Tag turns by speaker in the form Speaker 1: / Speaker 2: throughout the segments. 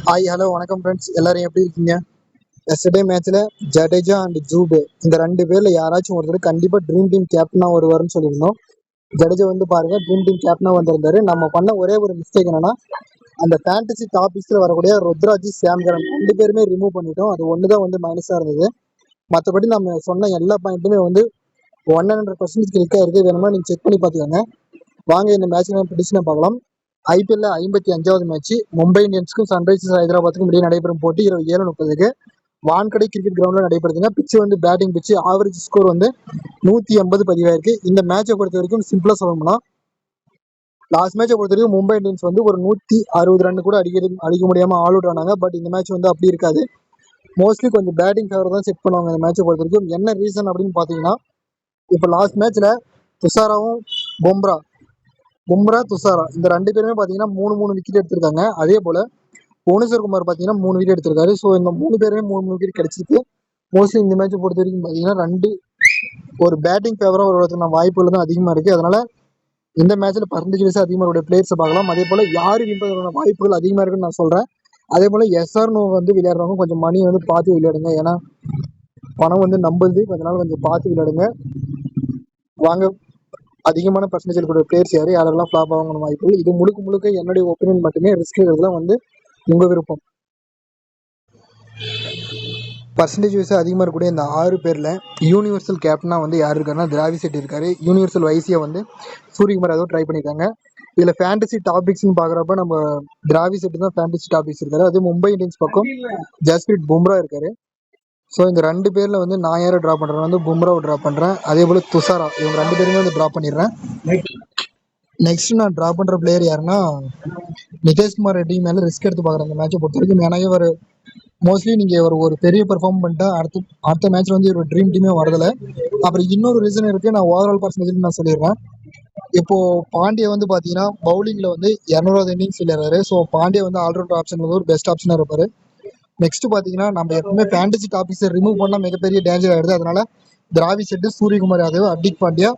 Speaker 1: Hi hello வணக்கம் friends, எல்லாரும் எப்படி இருக்கீங்க? எஸ்டர்டே மேட்ச்ல ஜடேஜா அண்ட் ஜூபே இந்த ரெண்டு பேர்ல யாராச்சும் ஒருத்தர் கண்டிப்பா ட்ரீம் டீம் கேப்டனா வருவாருன்னு சொல்லியிருந்தோம். ஜடேஜா வந்து பாருங்க ட்ரீம் டீம் கேப்டனா வந்திருந்தாரு. நம்ம பண்ண ஒரே ஒரு மிஸ்டேக் என்னன்னா, அந்த ஃபேண்டசி டாபிக்ஸ்ல வரக்கூடிய ருத்ராஜ் சாம்கரன் ரெண்டு பேருமே ரிமூவ் பண்ணிட்டோம். அது ஒண்ணுதான் வந்து மைனஸா இருந்தது. மற்றபடி நம்ம சொன்ன எல்லா பாயிண்ட்டுமே வந்து 100% கிளிக்கா இருக்கு. வேணுமா நீங்க செக் பண்ணி பார்த்துக்கோங்க. வாங்க இந்த மேட்ச் ப்ரெடிக்ஷனை பார்க்கலாம். ஐபிஎல்ல 55வது மேட்ச் மும்பை இந்தியன்ஸ்க்கும் சன்ரைசர்ஸ் ஹைதராபாத்துக்கும் இடையே நடைபெறும் போட்டி இரவு 7:30க்கு வான்கடை கிரிக்கெட் கிரவுண்ட்ல நடைபெறுதுங்க. பிச்சு வந்து பேட்டிங் பிச்சு. ஆவரேஜ் ஸ்கோர் வந்து 180 பதிவாயிருக்கு. இந்த மேட்சை பொறுத்த வரைக்கும் சிம்பிளா சொல்லணும்னா, லாஸ்ட் மேட்சை பொறுத்த வரைக்கும் மும்பை இந்தியன்ஸ் வந்து ஒரு 160 ரன் கூட அடிக்க முடியாம ஆல் அவுட் ஆனாங்க. பட் இந்த மேட்ச் வந்து அப்படி இருக்காது. மோஸ்ட்லி கொஞ்சம் பேட்டிங் ஃபேவர் தான் செட் பண்ணுவாங்க இந்த மேட்சை பொறுத்த வரைக்கும். என்ன ரீசன் அப்படின்னு பாத்தீங்கன்னா, இப்போ லாஸ்ட் மேட்ச்ல துஷாராவும் பும்ரா துஷாரா இந்த ரெண்டு பேருமே பாத்தீங்கன்னா மூணு மூணு விக்கெட் எடுத்திருக்காங்க. அதே போல புவனேஸ்வர் குமார் பாத்தீங்கன்னா 3 விக்கெட் எடுத்திருக்காரு. ஸோ இந்த 3 பேருமே 3 விக்கெட் கிடைச்சிருக்கு. மோஸ்ட்லி இந்த மேட்ச் பொறுத்த வரைக்கும் பாத்தீங்கன்னா ஒரு பேட்டிங் ஃபேவரா ஒரு வாய்ப்புகள் தான் அதிகமா இருக்கு. அதனால இந்த மேட்ச்ல பர்சன்டேஜ் அதிகமாக பிளேயர்ஸை பார்க்கலாம். அதே போல யாரு வின்பதற்கான வாய்ப்புகள் அதிகமா இருக்குன்னு நான் சொல்றேன். அதே போல எஸ்ஆர்னோ வந்து விளையாடுறவங்க கொஞ்சம் மணி வந்து பார்த்து விளையாடுங்க. ஏன்னா பணம் வந்து நம்புது, அதனால கொஞ்சம் பார்த்து விளையாடுங்க. வாங்க அதிகமான பர்சன்டேஜ் கூட பிளேயர்ஸ் யாரெல்லாம் ஃபிளாப் ஆகணும் வாய்ப்புகள். இது முழுக்க முழுக்க என்னுடைய ஒப்பீனியன் மட்டுமே. ரிஸ்க் எடுக்கிறதுலாம் வந்து உங்க விருப்பம். பர்சன்டேஜ் வைஸ் அதிகமாக இருக்கக்கூடிய இந்த 6 பேர்ல யூனிவர்சல் கேப்டனா வந்து யார் இருக்காருன்னா திராவி செட்டி இருக்காரு. யூனிவர்சல் வைஸியா வந்து சூரியகுமார் ஏதோ ட்ரை பண்ணியிருக்காங்க. இதுல ஃபேண்டசி டாபிக்ஸ்னு பாக்குறப்ப நம்ம திராவி செட்டி தான் ஃபேண்டசி டாபிக்ஸ் இருக்காரு. அது மும்பை இந்தியன்ஸ் பக்கம் ஜஸ்பிரீத் பும்ரா இருக்காரு. ஸோ இந்த ரெண்டு பேர்ல வந்து நான் யாரை ட்ரா பண்றேன் வந்து பும்ராவை ட்ரா பண்றேன். அதே போல துஷாரா, இவங்க ரெண்டு பேருமே வந்து ட்ரா பண்ணிடுறேன். நெக்ஸ்ட் நான் ட்ரா பண்ற பிளேயர் யாருன்னா நிதேஷ்குமார் ரெட்டி மேல ரிஸ்க் எடுத்து பாக்குறேன் இந்த மேட்சை பொறுத்த வரைக்கும். ஏன்னா இவர் மோஸ்ட்லி நீங்க ஒரு பெரிய பெர்ஃபார்ம் பண்ணிட்டா அடுத்த மேட்ச் வந்து ஒரு ட்ரீம் டீமே வரதில்ல. அப்புறம் இன்னொரு ரீசன் இருக்கு. நான் ஓவரால் பர்சன்டேஜ் நான் சொல்லிடுறேன். இப்போ பாண்டியா வந்து பாத்தீங்கன்னா பவுலிங்ல வந்து 200 இன்னிங்ஸ் விளையாடுறாரு. ஸோ பாண்டியா வந்து ஆல்ரவுண்டர் ஆப்ஷன் வந்து ஒரு பெஸ்ட் ஆப்ஷனா இருப்பாரு. நெக்ஸ்ட் பாத்தீங்கன்னா நம்ம எப்பவுமே ஃபேண்டசி டாபிக்ஸை ரிமூவ் பண்ணா மிகப்பெரிய டேஞ்சர் ஆயிடுது. அதனால திராவி செட்டு, சூரியகுமார் யாதவ், ஹர்திக் பாண்டியா,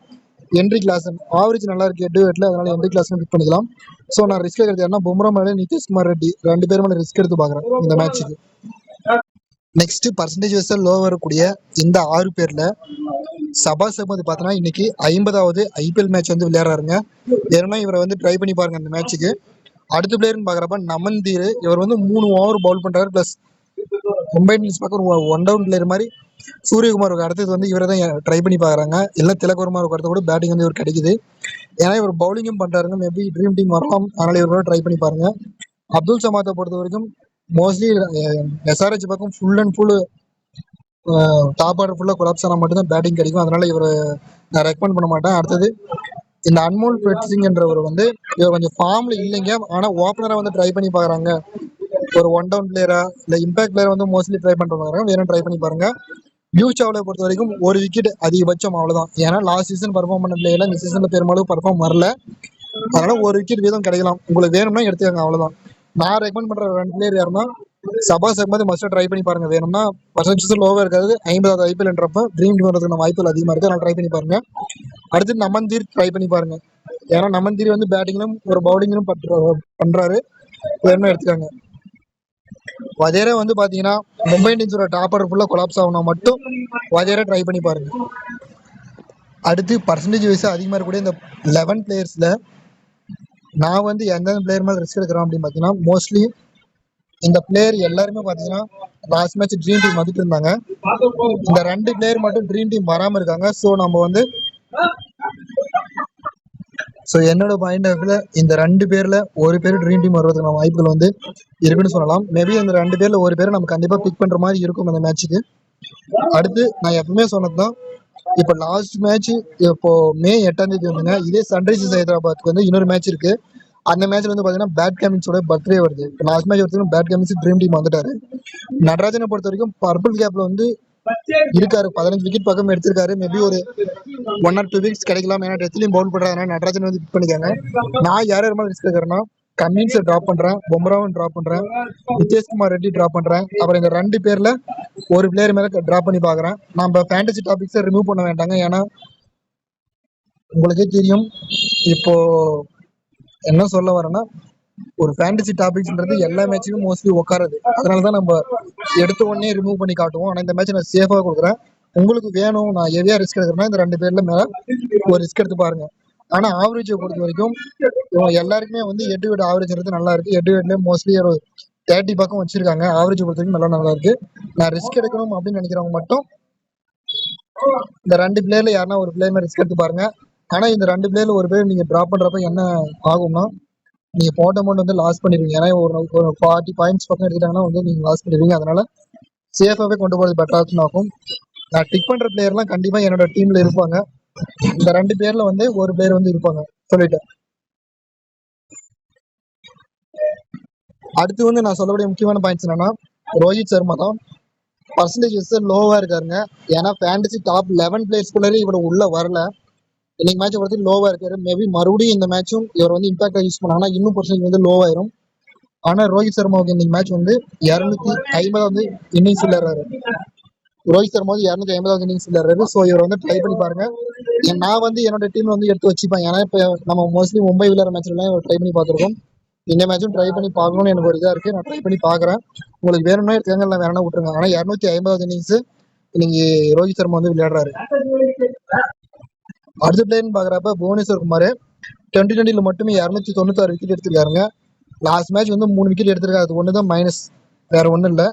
Speaker 1: என்ட்ரி கிளாசன் ஆவரேஜ் நல்லா இருக்கு 8 அதனால என்ட்ரி கிளாசன் பிக் பண்ணிக்கலாம். ஸோ நான் ரிஸ்க் எடுக்கிறேன்னா பும்ரா மேலே நிதிஷ்குமார் ரெட்டி ரெண்டு பேரும் மேலே ரிஸ்க் எடுத்து பாக்குறேன் இந்த மேட்சுக்கு. நெக்ஸ்ட் பர்சன்டேஜ் வைஸா லோ வரக்கூடிய இந்த 6 பேர்ல சபாஸ் அகமது பார்த்தோன்னா இன்னைக்கு 50வது ஐபிஎல் மேட்ச் வந்து விளையாடுறாருங்க. ஏன்னா இவரை வந்து ட்ரை பண்ணி பாருங்க இந்த மேட்சுக்கு. அடுத்த பிளேயர்னு பாக்குறப்ப நமந்தீர். இவர் வந்து 3 ஓவர் பவுல் பண்றாரு. பிளஸ் மும்பை இந்தியன்ஸ் பக்கம் ஒன் டவுன் பிளேயர் மாதிரி சூரியகுமாருக்கு அடுத்தது வந்து இவரை தான் ட்ரை பண்ணி பாக்குறாங்க. இல்லை திலக்குமாருக்கு அடுத்த கூட பேட்டிங் வந்து இவர் கிடைக்குது. ஏன்னா இவர் பவுலிங்கும் பண்றாருங்க. மேபி ட்ரீம் டீம் வரலாம். அதனால இவரோட ட்ரை பண்ணி பாருங்க. அப்துல் சமாத்தை பொறுத்த வரைக்கும் மோஸ்ட்லி எஸ்ஆர்ஹெச் பக்கம் full and full top order ஃபுல்லாக கொலாப்ஸ் ஆனால் மட்டும்தான் பேட்டிங் கிடைக்கும். அதனால இவர் நான் ரெக்கமெண்ட் பண்ண மாட்டேன். அடுத்தது இந்த அன்மோல் பிரட்சிங் என்றவர் வந்து இவர் கொஞ்சம் ஃபார்ம்ல இல்லைங்க. ஆனா ஓப்பனரா வந்து ட்ரை பண்ணி பாக்குறாங்க. ஒரு ஒன் டவுன் பிளேயரா இல்ல இம்பாக்ட் பிளேயர் வந்து மோஸ்ட்லி ட்ரை பண்றாங்க. வேணும் ட்ரை பண்ணி பாருங்க. யூ சாவ்லை பொறுத்த வரைக்கும் ஒரு விக்கெட் அதிகபட்சம் அவ்வளவுதான். ஏன்னா லாஸ்ட் சீசன் பர்ஃபார்ம் பண்ண பிளேயர்ல இந்த சீசன்ல பெரும்பாலும் பர்ஃபார்ம் வரல. அதனால ஒரு விக்கெட் வீதம் கிடைக்கலாம். உங்களுக்கு வேணும்னா எடுத்துக்கோங்க, அவ்வளவுதான். நான் ரெக்கமெண்ட் பண்ற ரெண்டு பிளேயர் யாருன்னா சபாஸ் அகமது மஸ்ட் ட்ரை பண்ணி பாருங்க. வேணும்னா பர்சன்டேஜ் லோவா இருக்காது. 50வது ஐபிஎல் என்றப்ப ட்ரீம் டீம் வரதுக்கான வாய்ப்புகள் அதிகமா இருக்கு. அதனால ட்ரை பண்ணி பாருங்க. அடுத்து நமந்தீர் ட்ரை பண்ணி பாருங்க. ஏன்னா நமந்தீர் வந்து பேட்டிங்லும் ஒரு பவுலிங்லும் பண்றாரு. வேணும்னா எடுத்துக்காங்க. வதேரா வந்து பாத்தீங்கன்னா மும்பை இந்தியன்ஸோட டாப் ஆர்டர் ஃபுல்லா கொலாப்ஸ் ஆகணும் மட்டும் வதேரா ட்ரை பண்ணி பாருங்க. அடுத்து பர்சன்டேஜ் வைஸ் அதிகமா இருக்கக்கூடிய இந்த 11 பிளேயர்ஸ்ல நான் வந்து எந்தெந்த பிளேயர் மேல ரிஸ்க் எடுக்கிறோம் அப்படின்னு பாத்தீங்கன்னா, மோஸ்ட்லி இந்த பிளேயர் எல்லாருமே பாத்தீங்கன்னா லாஸ்ட் மேட்ச் ட்ரீம் டீம் வந்துட்டு இருந்தாங்க. இந்த 2 பிளேயர் மட்டும் ட்ரீம் டீம் வராம இருக்காங்க. ஸோ நம்ம வந்து என்னோட பாயிண்ட் ஆஃப் வியூல இந்த 2 பேர்ல ஒரு பேர் ட்ரீம் டீம் வருவதற்கான வாய்ப்புகள் வந்து இருக்குன்னு சொல்லலாம். மேபி இந்த 2 பேர்ல ஒரு பேரை நம்ம கண்டிப்பா பிக் பண்ற மாதிரி இருக்கும் அந்த மேட்சுக்கு. அடுத்து நான் எப்பவுமே சொன்னதுதான், இப்போ லாஸ்ட் மேட்ச் இப்போ மே 8ஆம் தேதி வந்துங்க. இதே சன்ரைசர்ஸ் ஹைதராபாத்துக்கு வந்து இன்னொரு மேட்ச் இருக்கு. அந்த மேட்ச்ல வந்து பாத்தீங்கன்னா பேட் கமின்ஸோட பர்த்டே வருது. லாஸ்ட் மேட்ச் வரைக்கும் பேட் கமின்ஸ் ட்ரீம் டீம் வந்துட்டாரு. நடராஜனை பொறுத்த வரைக்கும் பர்பிள் கேப்ல வந்து இருக்காரு. 15 விக்கெட் பக்கம் எடுத்திருக்காரு. மேபி ஒரு 1 or 2 வீக்ஸ் கிடைக்கலாம். ஏன்னா டெத்லையும் பவுல் பண்றாங்க. நடராஜன் வந்து பிக் பண்ணிக்காங்க. நான் யார் யார் ரிஸ்க் எடுக்கிறேன்னா கமின்ஸை ட்ராப் பண்றேன், பும்ராவும் ட்ராப் பண்றேன், நிதேஷ்குமார் ரெட்டி ட்ராப் பண்றேன். அப்புறம் இந்த 2 பேர்ல ஒரு பிளேயர் மேல ட்ராப் பண்ணி பாக்குறேன். நம்ம ஃபேண்டசி டாபிக்ஸை ரிமூவ் பண்ண வேண்டாங்க. ஏன்னா உங்களுக்கே தெரியும் இப்போ என்ன சொல்ல வரேன்னா, ஒரு ஃபேண்டசி டாபிக்ஸ்ன்றது எல்லா மேட்சுமே மோஸ்ட்லி உட்காருது. அதனால தான் நம்ம எடுத்த உடனே ரிமூவ் பண்ணி காட்டுவோம். ஆனால் இந்த மேட்ச் நான் சேஃபாக கொடுக்குறேன். உங்களுக்கு வேணும் நான் ஹெவியாக ரிஸ்க் எடுக்கிறேன்னா இந்த 2 பேர்ல மேலே ஒரு ரிஸ்க் எடுத்து பாருங்க. ஆனால் ஆவரேஜை பொறுத்த வரைக்கும் எல்லாருக்குமே வந்து ஹெட் டு ஹெட் ஆவரேஜ்ன்றது நல்லா இருக்கு. ஹெட் டு ஹெட்லேயே மோஸ்ட்லி ஒரு 30 பக்கம் வச்சிருக்காங்க. ஆவரேஜ் பொறுத்த வரைக்கும் நல்லா இருக்கு. நான் ரிஸ்க் எடுக்கணும் அப்படின்னு நினைக்கிறவங்க மட்டும் இந்த 2 பிளேயர்ல யாருன்னா ஒரு பிளேயர் ரிஸ்க் எடுத்து பாருங்க. ஆனா இந்த 2 பிளேயர்ல ஒரு பேர் நீங்க டிராப் பண்றப்ப என்ன ஆகும்னா நீங்க போட்ட அமௌண்ட் வந்து லாஸ் பண்ணிடுவீங்க. ஏன்னா ஒரு 40 பாயிண்ட்ஸ் பக்கம் எடுத்துட்டாங்கன்னா வந்து நீங்க லாஸ் பண்ணிடுவீங்க. அதனால சேஃபாவே கொண்டு போறது பெட்டர் ஆப்ஷன் ஆகும். நான் டிக் பண்ற பிளேயர்லாம் கண்டிப்பா என்னோட டீம்ல இருப்பாங்க. இந்த 2 பேர்ல வந்து ஒரு பிளேயர் வந்து இருப்பாங்க சொல்லிட்டேன். அடுத்து வந்து நான் சொல்லக்கூடிய முக்கியமான பாயிண்ட்ஸ் என்னன்னா ரோஹித் சர்மா தான். பர்சன்டேஜஸ் லோவா இருக்காருங்க. ஏன்னா ஃபேண்டசி டாப் 11 பிளேயர்ஸ்குள்ளே இவர் உள்ள வரல. இன்னைக்கு மேட்ச் பொறுத்து லோவா இருக்காரு. மேபி மறுபடியும் இந்த மேட்சும் இவர் வந்து இம்பாக்டா யூஸ் பண்ணாங்கன்னா இன்னும் பர்சன்டேஜ் வந்து லோவாயிரும். ஆனா ரோஹித் சர்மாவுக்கு இன்னைக்கு மேட்ச் வந்து 250 இன்னிங்ஸ் விளையாடுறாரு. ரோஹித் சர்மா வந்து 250 இன்னிங்ஸ் விளையாடுறாரு. ஸோ இவர் வந்து ட்ரை பண்ணி பாருங்க. நான் வந்து என்னோட டீம் வந்து எடுத்து வச்சுப்பேன். ஏன்னா இப்போ நம்ம மோஸ்ட்லி மும்பை விளையாடுற மேட்ச்லாம் ட்ரை பண்ணி பார்த்துருக்கோம். இந்த மேட்சும் ட்ரை பண்ணி பார்க்கணும்னு எனக்கு ஒரு இதாக இருக்கு. நான் ட்ரை பண்ணி பார்க்குறேன். உங்களுக்கு வேணும்னா எடுத்துக்காங்க, இல்லை வேணா விட்டுருங்க. ஆனால் 250 இன்னிங்ஸ் இன்னைக்கு ரோஹித் சர்மா வந்து விளையாடுறாரு. அடுத்த பிளேயர்னு பாக்குறப்ப புவனேஸ்வர் குமார் 2020 மட்டுமே 296 விக்கெட் எடுத்திருக்காருங்க. லாஸ்ட் மேட்ச் வந்து 3 விக்கெட் எடுத்திருக்காரு. அது ஒண்ணுதான் மைனஸ், வேற ஒண்ணும் இல்ல.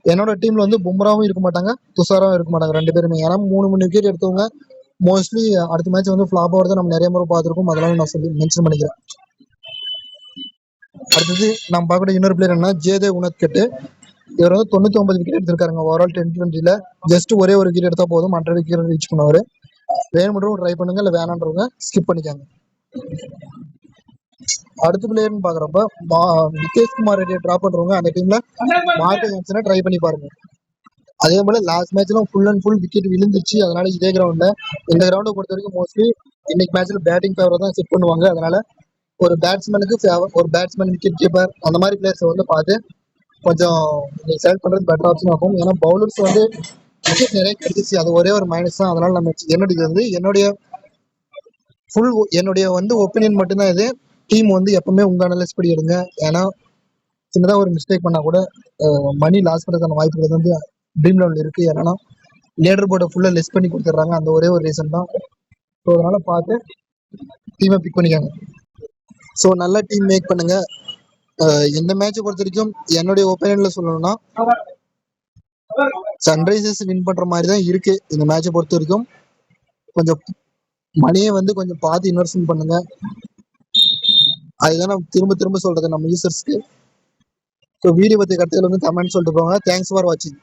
Speaker 1: என்னோட டீம்ல வந்து பும்ராவும் இருக்க மாட்டாங்க, துஷாராவும் இருக்க மாட்டாங்க, 2 பேருமே. ஏன்னா 3 விக்கெட் எடுத்தவங்க மோஸ்ட்லி அடுத்த மேட்ச் வந்து ஃபிளாப் ஆகிறத நம்ம நிறைய முறை பார்த்துருக்கோம். அதனால நான் சொல்லி மென்ஷன் பண்ணிக்கிறேன். அடுத்தது நம்ம பார்க்கக்கூடிய இன்னொரு பிளேயர் என்ன ஜேதேவ் உனத்கட். இவர் வந்து 99 விக்கெட் எடுத்திருக்காருங்க ஓவரால் 2020. ஜஸ்ட் ஒரே ஒரு விக்கெட் எடுத்தா போதும் 100 விக்கெட் ரீச் பண்ணுவாரு. வேணும்ன்றவங்க ட்ரை பண்ணுங்க, இல்லை வேணான்றவங்க ஸ்கிப் பண்ணிக்காங்க. அடுத்த பிளேயர்னு பாக்குறப்ப நிதேஷ் குமார் ரெட்டியை ட்ராப் பண்றவங்க அந்த டீம்ல மார்க்கஸ் ஜான்சனை ட்ரை பண்ணி பாருங்க. அதே போல லாஸ்ட் மேட்ச்ல ஃபுல் அண்ட் ஃபுல் விக்கெட் விழுந்துச்சு. அதனால இதே கிரவுண்ட்ல இந்த கிரவுண்டை பொறுத்த வரைக்கும் மோஸ்ட்லி இன்னைக்கு மேட்ச்ல பேட்டிங் ஃபேவர் தான் செட் பண்ணுவாங்க. அதனால ஒரு பேட்ஸ்மேனுக்கு ஒரு பேட்ஸ்மேன், விக்கெட் கீப்பர் அந்த மாதிரி பிளேயர்ஸை வந்து பார்த்து கொஞ்சம் செலக்ட் பண்றது பெட்டர் ஆப்ஷன் ஆகும். ஏன்னா பவுலர்ஸ் வந்து விக்கெட் நிறைய கிடைச்சிச்சு, அது ஒரே ஒரு மைனஸ் தான். அதனால நம்ம என்னுடைய வந்து ஒப்பீனியன் மட்டும்தான் இது. டீம் வந்து எப்பவுமே உங்க அனலைஸ் படி எடுங்க. ஏன்னா சின்னதாக ஒரு மிஸ்டேக் பண்ணா கூட மணி லாஸ் பண்ணுறதுக்கான வாய்ப்புகள் வந்து ட்ரீம் லெவலில் இருக்கு. ஏன்னா லேடர் போர்டை ஃபுல்லாக லெஸ் பண்ணி கொடுத்துட்றாங்க. அந்த ஒரே ஒரு ரீசன் தான். ஸோ அதனால பார்த்து டீமை பிக் பண்ணிக்காங்க. ஸோ நல்ல டீம் மேக் பண்ணுங்க. இந்த மேட்சை பொறுத்த வரைக்கும் என்னுடைய ஒப்பீனியன்ல சொல்லணும்னா சன்ரைசர்ஸ் வின் பண்ற மாதிரி தான் இருக்கு. இந்த மேட்சை பொறுத்த வரைக்கும் கொஞ்சம் மணியை வந்து கொஞ்சம் பார்த்து இன்வெஸ்ட்மெண்ட் பண்ணுங்க. அதுதான் நம்ம திரும்ப திரும்ப சொல்றது நம்ம யூசர்ஸ்க்கு. ஸோ வீடியோ பற்றி கருத்துக்கள் வந்து கமெண்ட் சொல்லிட்டு போங்க. தேங்க்ஸ் ஃபார் வாட்சிங்.